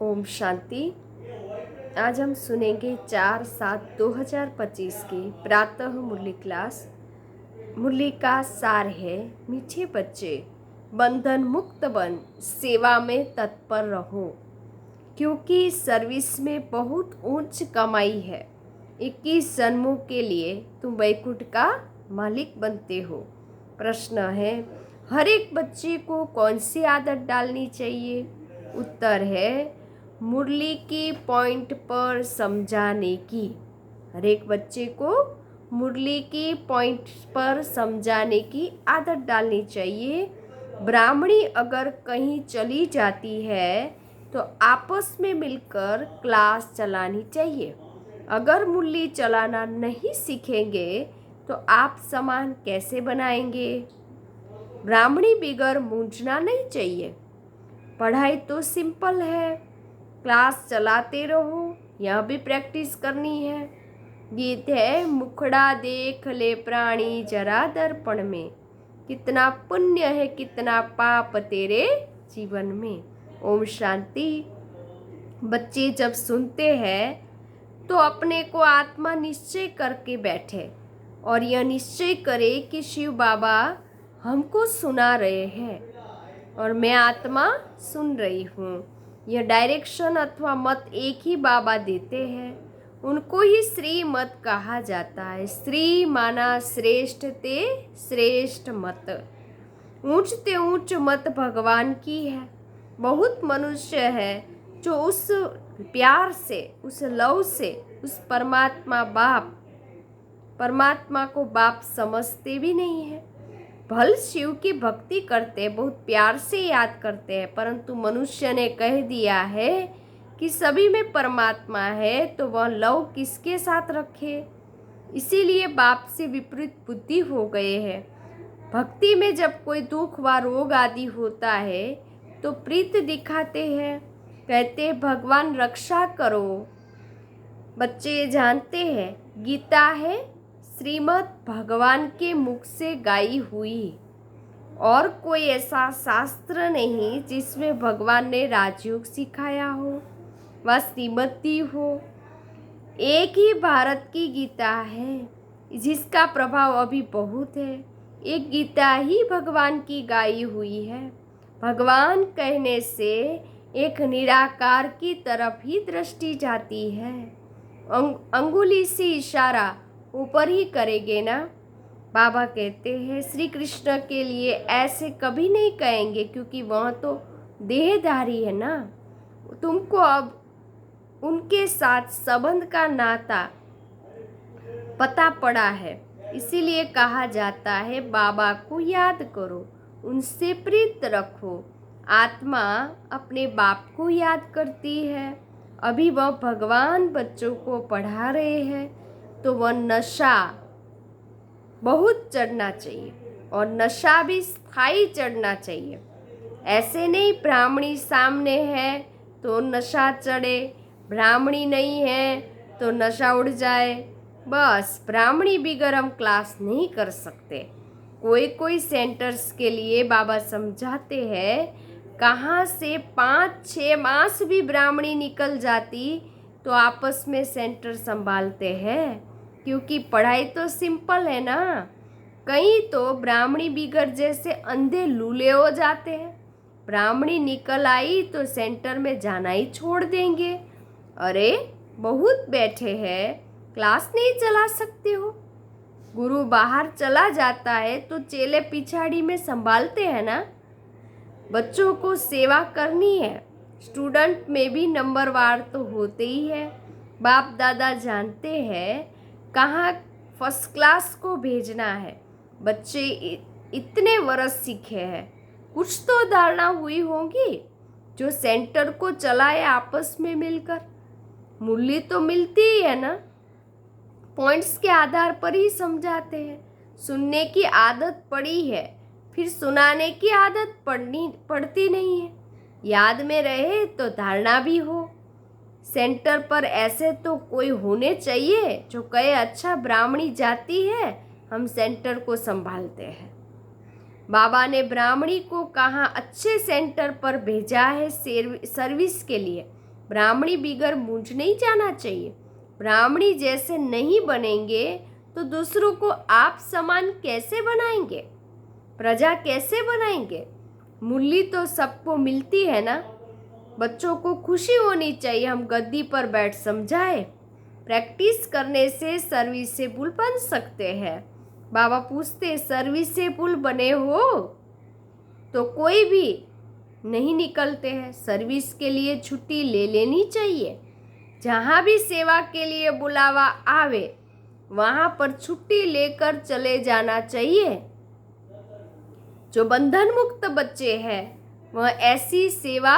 ओम शांति। आज हम सुनेंगे 4/7/2025 की प्रातः मुरली क्लास। मुरली का सार है, मीठे बच्चे बंधन मुक्त बन सेवा में तत्पर रहो, क्योंकि सर्विस में बहुत ऊंच कमाई है। 21 जन्मों के लिए तुम वैकुंठ का मालिक बनते हो। प्रश्न है, हर एक बच्चे को कौन सी आदत डालनी चाहिए? उत्तर है, मुरली की पॉइंट पर समझाने की। हर एक बच्चे को मुरली की पॉइंट पर समझाने की आदत डालनी चाहिए। ब्राह्मणी अगर कहीं चली जाती है तो आपस में मिलकर क्लास चलानी चाहिए। अगर मुरली चलाना नहीं सीखेंगे तो आप सामान कैसे बनाएंगे? ब्राह्मणी बिगर मूंझना नहीं चाहिए। पढ़ाई तो सिंपल है, क्लास चलाते रहो, यह भी प्रैक्टिस करनी है। गीत है, मुखड़ा देख ले प्राणी जरा दर्पण में, कितना पुण्य है कितना पाप तेरे जीवन में। ओम शांति। बच्चे जब सुनते हैं तो अपने को आत्मा निश्चय करके बैठे और यह निश्चय करे कि शिव बाबा हमको सुना रहे हैं और मैं आत्मा सुन रही हूँ। यह डायरेक्शन अथवा मत एक ही बाबा देते हैं, उनको ही श्री मत कहा जाता है। श्री माना श्रेष्ठ ते श्रेष्ठ मत, ऊंच ते ऊंच मत भगवान की है। बहुत मनुष्य है जो उस प्यार से, उस लव से, उस परमात्मा को बाप समझते भी नहीं है। भल शिव की भक्ति करते, बहुत प्यार से याद करते हैं, परंतु मनुष्य ने कह दिया है कि सभी में परमात्मा है, तो वह लव किसके साथ रखे? इसीलिए बाप से विपरीत बुद्धि हो गए हैं। भक्ति में जब कोई दुख व रोग आदि होता है तो प्रीत दिखाते हैं, कहते भगवान रक्षा करो। बच्चे जानते हैं, गीता है श्रीमद् भगवान के मुख से गाई हुई, और कोई ऐसा शास्त्र नहीं जिसमें भगवान ने राजयोग सिखाया हो व श्रीमती हो। एक ही भारत की गीता है जिसका प्रभाव अभी बहुत है। एक गीता ही भगवान की गाई हुई है। भगवान कहने से एक निराकार की तरफ ही दृष्टि जाती है। अंगुली से इशारा ऊपर ही करेंगे ना। बाबा कहते हैं श्री कृष्ण के लिए ऐसे कभी नहीं कहेंगे, क्योंकि वह तो देहधारी है ना। तुमको अब उनके साथ संबंध का नाता पता पड़ा है, इसीलिए कहा जाता है बाबा को याद करो, उनसे प्रीत रखो। आत्मा अपने बाप को याद करती है। अभी वह भगवान बच्चों को पढ़ा रहे हैं, तो वह नशा बहुत चढ़ना चाहिए और नशा भी स्थायी चढ़ना चाहिए। ऐसे नहीं ब्राह्मणी सामने है तो नशा चढ़े, ब्राह्मणी नहीं है तो नशा उड़ जाए। बस ब्राह्मणी बिगर हम क्लास नहीं कर सकते। कोई सेंटर्स के लिए बाबा समझाते हैं, कहाँ से 5-6 मास भी ब्राह्मणी निकल जाती तो आपस में सेंटर संभालते हैं, क्योंकि पढ़ाई तो सिंपल है ना। कहीं तो ब्राह्मणी बिगड़ जैसे अंधे लूले हो जाते हैं। ब्राह्मणी निकल आई तो सेंटर में जाना ही छोड़ देंगे। अरे बहुत बैठे हैं, क्लास नहीं चला सकते हो। गुरु बाहर चला जाता है तो चेले पिछाड़ी में संभालते हैं ना। बच्चों को सेवा करनी है, स्टूडेंट में भी नंबरवार तो होते ही है। बाप दादा जानते हैं कहाँ फर्स्ट क्लास को भेजना है। बच्चे इतने वर्ष सीखे हैं, कुछ तो धारणा हुई होगी। जो सेंटर को चलाए आपस में मिलकर, मूल्य तो मिलती ही है ना। पॉइंट्स के आधार पर ही समझाते हैं। सुनने की आदत पड़ी है, फिर सुनाने की आदत पड़ती नहीं है। याद में रहे तो धारणा भी हो। सेंटर पर ऐसे तो कोई होने चाहिए जो कहे अच्छा ब्राह्मणी जाती है, हम सेंटर को संभालते हैं। बाबा ने ब्राह्मणी को कहाँ अच्छे सेंटर पर भेजा है सर्विस के लिए, ब्राह्मणी बिगर मूंज नहीं जाना चाहिए। ब्राह्मणी जैसे नहीं बनेंगे तो दूसरों को आप समान कैसे बनाएंगे, प्रजा कैसे बनाएंगे। मूल्य तो सबको मिलती है ना। बच्चों को खुशी होनी चाहिए हम गद्दी पर बैठ समझाए। प्रैक्टिस करने से सर्विसेबल बन सकते हैं। बाबा पूछते सर्विसेबल बने हो तो कोई भी नहीं निकलते हैं। सर्विस के लिए छुट्टी ले लेनी चाहिए। जहाँ भी सेवा के लिए बुलावा आवे वहाँ पर छुट्टी लेकर चले जाना चाहिए। जो बंधन मुक्त बच्चे हैं वह ऐसी सेवा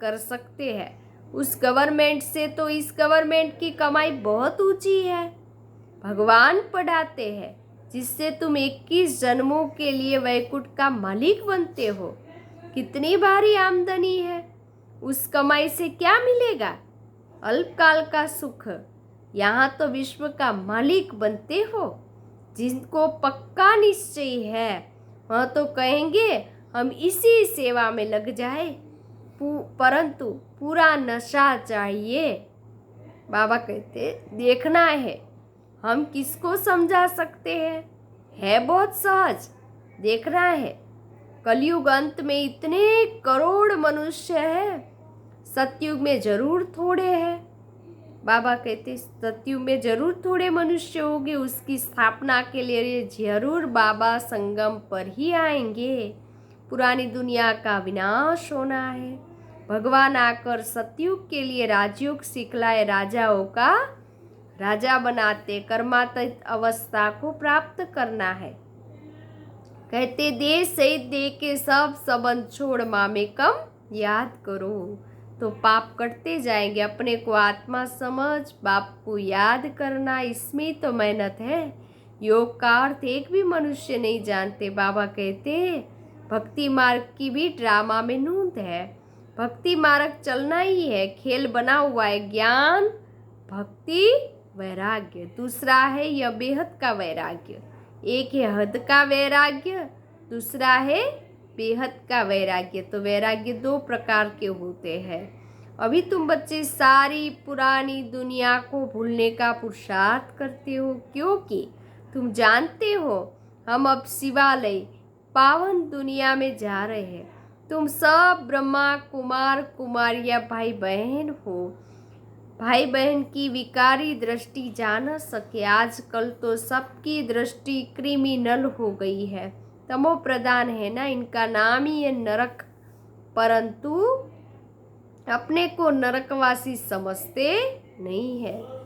कर सकते हैं। उस गवर्नमेंट से तो इस गवर्नमेंट की कमाई बहुत ऊंची है। भगवान पढ़ाते हैं जिससे तुम 21 जन्मों के लिए वैकुंठ का मालिक बनते हो। कितनी भारी आमदनी है। उस कमाई से क्या मिलेगा? अल्पकाल का सुख। यहाँ तो विश्व का मालिक बनते हो। जिनको पक्का निश्चय है वह तो कहेंगे हम इसी सेवा में लग जाए, परंतु पूरा नशा चाहिए। बाबा कहते देखना है हम किसको समझा सकते हैं, है बहुत सहज। देखना है कलयुग अंत में इतने करोड़ मनुष्य हैं, सतयुग में जरूर थोड़े हैं। बाबा कहते सतयुग में जरूर थोड़े मनुष्य होंगे। उसकी स्थापना के लिए जरूर बाबा संगम पर ही आएंगे। पुरानी दुनिया का विनाश होना है। भगवान आकर सतयुग के लिए राजयोग सिखलाए, राजाओं का राजा बनाते, कर्मातीत अवस्था को प्राप्त करना है। कहते देह सहित देह के सब संबंध छोड़ मामेकम याद करो तो पाप कटते जाएंगे। अपने को आत्मा समझ बाप को याद करना, इसमें तो मेहनत है। योग का अर्थ एक भी मनुष्य नहीं जानते। बाबा कहते भक्ति मार्ग की भी ड्रामा में नूंद है। भक्ति मार्ग चलना ही है, खेल बना हुआ है। ज्ञान, भक्ति, वैराग्य। दूसरा है यह बेहद का वैराग्य। एक है हद का वैराग्य, दूसरा है बेहद का वैराग्य। तो वैराग्य 2 प्रकार के होते हैं। अभी तुम बच्चे सारी पुरानी दुनिया को भूलने का पुरुषार्थ करते हो, क्योंकि तुम जानते हो हम अब शिवालय पावन दुनिया में जा रहे हैं। तुम सब ब्रह्मा कुमार कुमारियाँ भाई बहन हो। भाई बहन की विकारी दृष्टि जा न सके। आजकल तो सबकी दृष्टि क्रिमिनल हो गई है, तमो प्रधान है ना। इनका नाम ही है नरक, परंतु अपने को नरकवासी समझते नहीं है।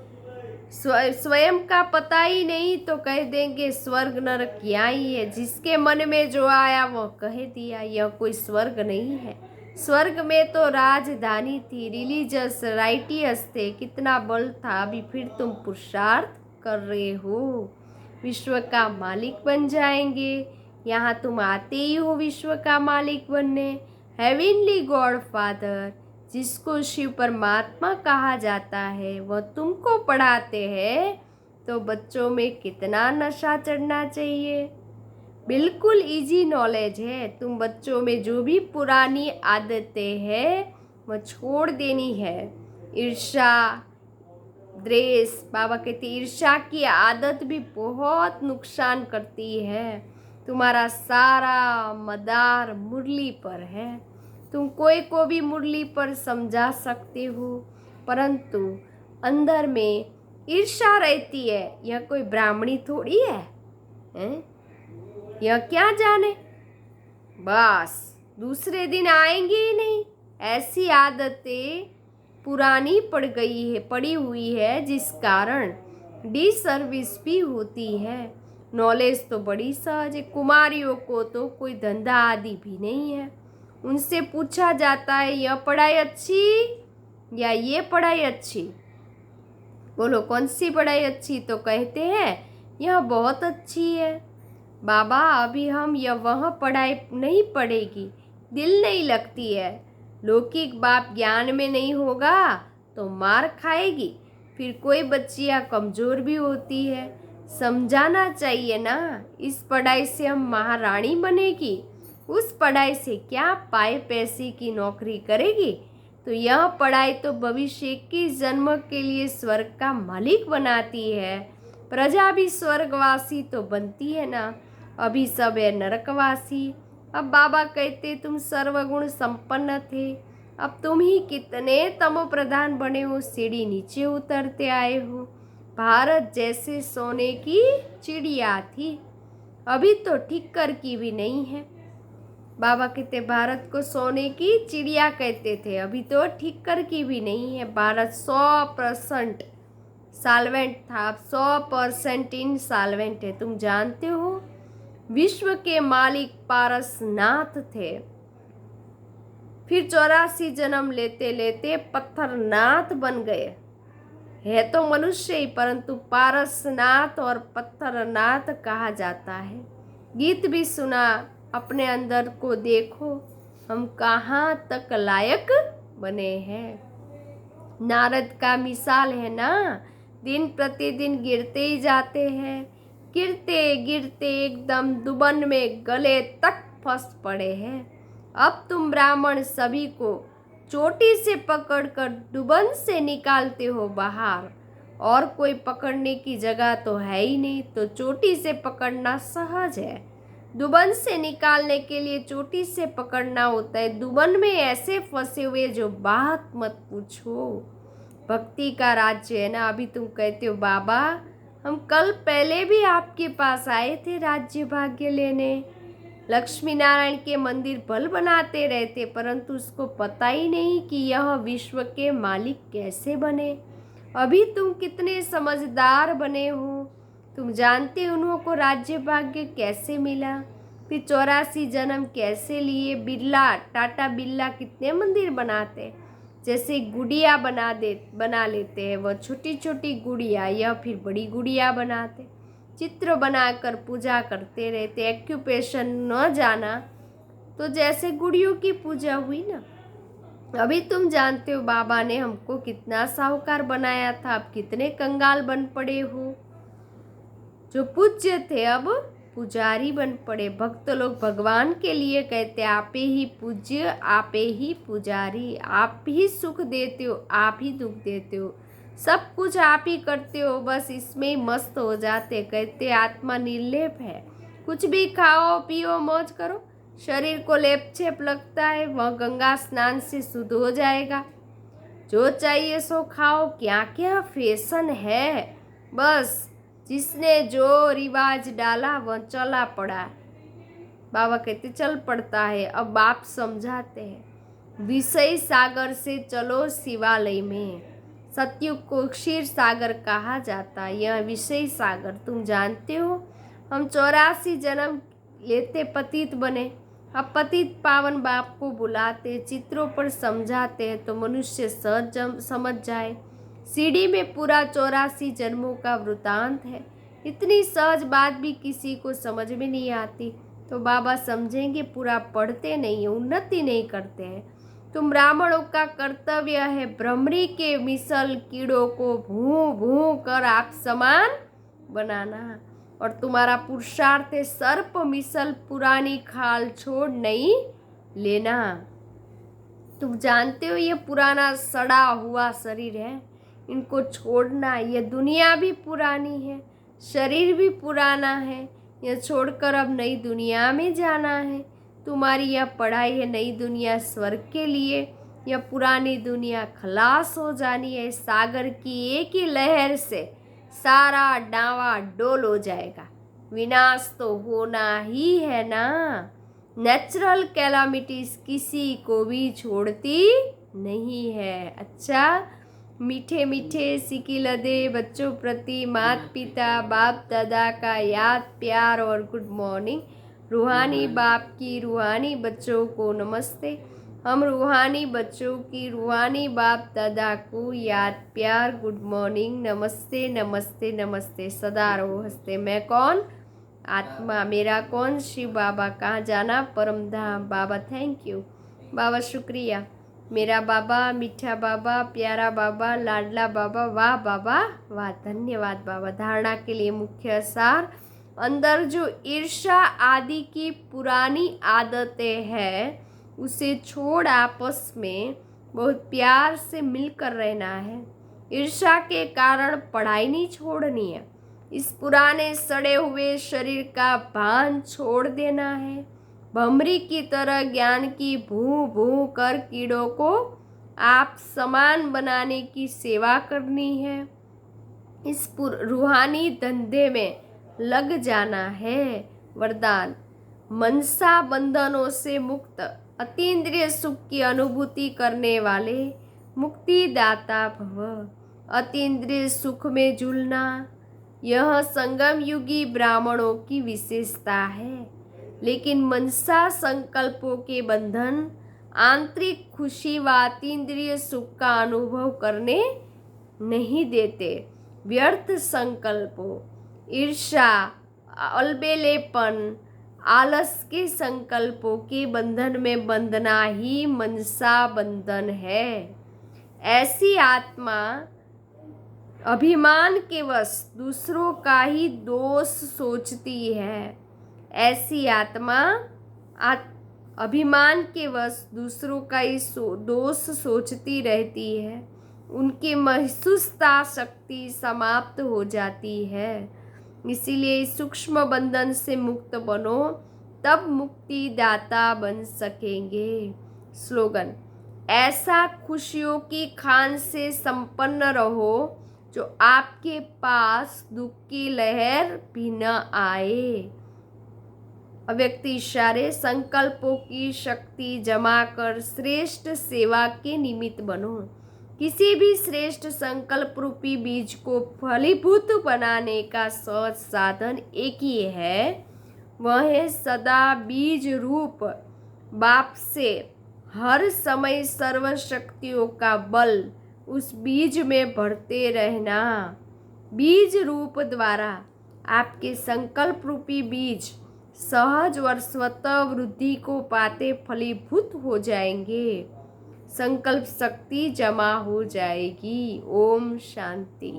स्वयं का पता ही नहीं तो कह देंगे स्वर्ग नरक यहाँ ही है। जिसके मन में जो आया वह कह दिया। यह कोई स्वर्ग नहीं है। स्वर्ग में तो राजधानी थी, रिलीजियस राइटियस थे, कितना बल था। अभी फिर तुम पुरुषार्थ कर रहे हो, विश्व का मालिक बन जाएंगे। यहाँ तुम आते ही हो विश्व का मालिक बनने। हेवनली गॉड फादर जिसको शिव परमात्मा कहा जाता है वह तुमको पढ़ाते हैं, तो बच्चों में कितना नशा चढ़ना चाहिए। बिल्कुल इजी नॉलेज है। तुम बच्चों में जो भी पुरानी आदतें हैं वह छोड़ देनी है। ईर्ष्या, द्वेष, बाबा कहते ईर्ष्या की आदत भी बहुत नुकसान करती है। तुम्हारा सारा मदार मुरली पर है। तुम कोई को भी मुरली पर समझा सकते हो, परंतु अंदर में ईर्ष्या रहती है। यह कोई ब्राह्मणी थोड़ी है, यह क्या जाने, बस दूसरे दिन आएंगे ही नहीं। ऐसी आदतें पुरानी पड़ी हुई है, जिस कारण डिसर्विस भी होती है। नॉलेज तो बड़ी सहज है। कुमारियों को तो कोई धंधा आदि भी नहीं है। उनसे पूछा जाता है यह पढ़ाई अच्छी या ये पढ़ाई अच्छी, बोलो कौन सी पढ़ाई अच्छी, तो कहते हैं यह बहुत अच्छी है। बाबा अभी हम यह वह पढ़ाई नहीं पढ़ेगी, दिल नहीं लगती है। लौकिक बाप ज्ञान में नहीं होगा तो मार खाएगी। फिर कोई बच्चियाँ कमज़ोर भी होती है। समझाना चाहिए ना, इस पढ़ाई से हम महारानी बनेगी, उस पढ़ाई से क्या पाए पैसे की नौकरी करेगी। तो यह पढ़ाई तो भविष्य के जन्म के लिए स्वर्ग का मालिक बनाती है। प्रजा भी स्वर्गवासी तो बनती है ना, अभी सब है नरकवासी। अब बाबा कहते तुम सर्वगुण संपन्न थे, अब तुम ही कितने तमो प्रधान बने हो, सीढ़ी नीचे उतरते आए हो। भारत जैसे सोने की चिड़िया थी, अभी तो ठिक्कर की भी नहीं है। बाबा कहते भारत को सोने की चिड़िया कहते थे, अभी तो ठिक्कर की भी नहीं है। भारत 100% साल्वेंट था, अब 100% इनसाल्वेंट है। तुम जानते हो विश्व के मालिक पारसनाथ थे, फिर 84 जन्म लेते लेते पत्थरनाथ बन गए। है तो मनुष्य ही, परंतु पारसनाथ और पत्थरनाथ कहा जाता है। गीत भी सुना, अपने अंदर को देखो, हम कहाँ तक लायक बने हैं। नारद का मिसाल है ना, दिन प्रतिदिन गिरते ही जाते हैं, गिरते गिरते एकदम दुबन में गले तक फंस पड़े हैं। अब तुम ब्राह्मण सभी को चोटी से पकड़कर दुबन से निकालते हो बाहर, और कोई पकड़ने की जगह तो है ही नहीं, तो चोटी से पकड़ना सहज है। दुबन से निकालने के लिए चोटी से पकड़ना होता है, दुबन में ऐसे फंसे हुए जो बात मत पूछो। भक्ति का राज्य है ना। अभी तुम कहते हो बाबा हम कल पहले भी आपके पास आए थे राज्य भाग्य लेने, लक्ष्मी नारायण के मंदिर भल बनाते रहते, परंतु उसको पता ही नहीं कि यह विश्व के मालिक कैसे बने। अभी तुम कितने समझदार बने हो, तुम जानते उनको राज्य भाग्य कैसे मिला, फिर 84 जन्म कैसे लिए। बिरला, टाटा बिरला कितने मंदिर बनाते, जैसे गुड़िया बना लेते हैं, वह छोटी छोटी गुड़िया या फिर बड़ी गुड़िया बनाते, चित्र बनाकर पूजा करते रहते। एक्यूपेशन न जाना तो जैसे गुड़ियों की पूजा हुई ना। अभी तुम जानते हो बाबा ने हमको कितना साहूकार बनाया था, अब कितने कंगाल बन पड़े हो। जो पूज्य थे अब पुजारी बन पड़े। भक्त लोग भगवान के लिए कहते आपे ही पूज्य, आपे ही पुजारी, आप ही सुख देते हो, आप ही दुख देते हो, सब कुछ आप ही करते हो, बस इसमें ही मस्त हो जाते। कहते आत्मा निर्लेप है, कुछ भी खाओ पियो मौज करो, शरीर को लेप छेप लगता है, वह गंगा स्नान से शुद्ध हो जाएगा। जो चाहिए सो खाओ, क्या क्या फैशन है, बस जिसने जो रिवाज डाला वह चला पड़ा। बाबा कहते चल पड़ता है। अब बाप समझाते हैं विषय सागर से चलो शिवालय में। सतयुग को क्षीर सागर कहा जाता है, यह विषय सागर। तुम जानते हो हम 84 जन्म लेते पतित बने, अब पतित पावन बाप को बुलाते, चित्रों पर समझाते हैं तो मनुष्य सहज समझ जाए। सीढ़ी में पूरा 84 जन्मों का वृतांत है। इतनी सहज बात भी किसी को समझ में नहीं आती, तो बाबा समझेंगे पूरा पढ़ते नहीं है, उन्नति नहीं करते हैं। तुम ब्राह्मणों का कर्तव्य है भ्रमरी के मिसल कीड़ों को भूं भूं कर आप समान बनाना, और तुम्हारा पुरुषार्थ है सर्प मिसल पुरानी खाल छोड़ नहीं लेना। तुम जानते हो ये पुराना सड़ा हुआ शरीर है, इनको छोड़ना। ये दुनिया भी पुरानी है, शरीर भी पुराना है, यह छोड़कर अब नई दुनिया में जाना है। तुम्हारी यह पढ़ाई है नई दुनिया स्वर्ग के लिए, यह पुरानी दुनिया खलास हो जानी है। सागर की एक ही लहर से सारा डावा डोल हो जाएगा, विनाश तो होना ही है ना। नेचुरल कैलामिटीज किसी को भी छोड़ती नहीं है। अच्छा, मीठे मीठे सिकी लदे बच्चों प्रति माता पिता बाप दादा का याद प्यार और गुड मॉर्निंग। रूहानी बाप की रूहानी बच्चों को नमस्ते। हम रूहानी बच्चों की रूहानी बाप दादा को याद प्यार गुड मॉर्निंग नमस्ते नमस्ते नमस्ते। सदा रहो हंसते। मैं कौन? आत्मा। मेरा कौन? शिव बाबा। कहाँ जाना? परम धाम। बाबा थैंक यू। बाबा शुक्रिया। मेरा बाबा, मीठा बाबा, प्यारा बाबा, लाडला बाबा, वाह बाबा वाह, धन्यवाद बाबा। धारणा के लिए मुख्य सार, अंदर जो ईर्ष्या आदि की पुरानी आदतें हैं उसे छोड़ आपस में बहुत प्यार से मिलकर रहना है। ईर्ष्या के कारण पढ़ाई नहीं छोड़नी है। इस पुराने सड़े हुए शरीर का भान छोड़ देना है। भमरी की तरह ज्ञान की भूं भूं कर कीड़ों को आप समान बनाने की सेवा करनी है। इस रूहानी धंधे में लग जाना है। वरदान: मनसा बंधनों से मुक्त, अतीन्द्रिय सुख की अनुभूति करने वाले मुक्तिदाता भव। अतीन्द्रिय सुख में झूलना यह संगम युगी ब्राह्मणों की विशेषता है, लेकिन मनसा संकल्पों के बंधन आंतरिक खुशी व अतीन्द्रिय सुख का अनुभव करने नहीं देते। व्यर्थ संकल्पों, ईर्ष्या, अलबेलेपन, आलस के संकल्पों के बंधन में बंधना ही मनसा बंधन है। ऐसी आत्मा अभिमान के वश दूसरों का ही दोष सोचती है। ऐसी आत्मा अभिमान के वश दूसरों का ही दोष सोचती रहती है। उनकी महसूसता शक्ति समाप्त हो जाती है। इसीलिए सूक्ष्म बंधन से मुक्त बनो, तब मुक्तिदाता बन सकेंगे। स्लोगन: ऐसा खुशियों की खान से संपन्न रहो जो आपके पास दुख की लहर भी न आए। अव्यक्त इशारे: संकल्पों की शक्ति जमा कर श्रेष्ठ सेवा के निमित्त बनो। किसी भी श्रेष्ठ संकल्प रूपी बीज को फलीभूत बनाने का सहज साधन एक ही है, वह है सदा बीज रूप बाप से हर समय सर्व शक्तियों का बल उस बीज में भरते रहना। बीज रूप द्वारा आपके संकल्प रूपी बीज सहज और स्वतः वृद्धि को पाते फलीभूत हो जाएंगे। संकल्प शक्ति जमा हो जाएगी। ओम शांति।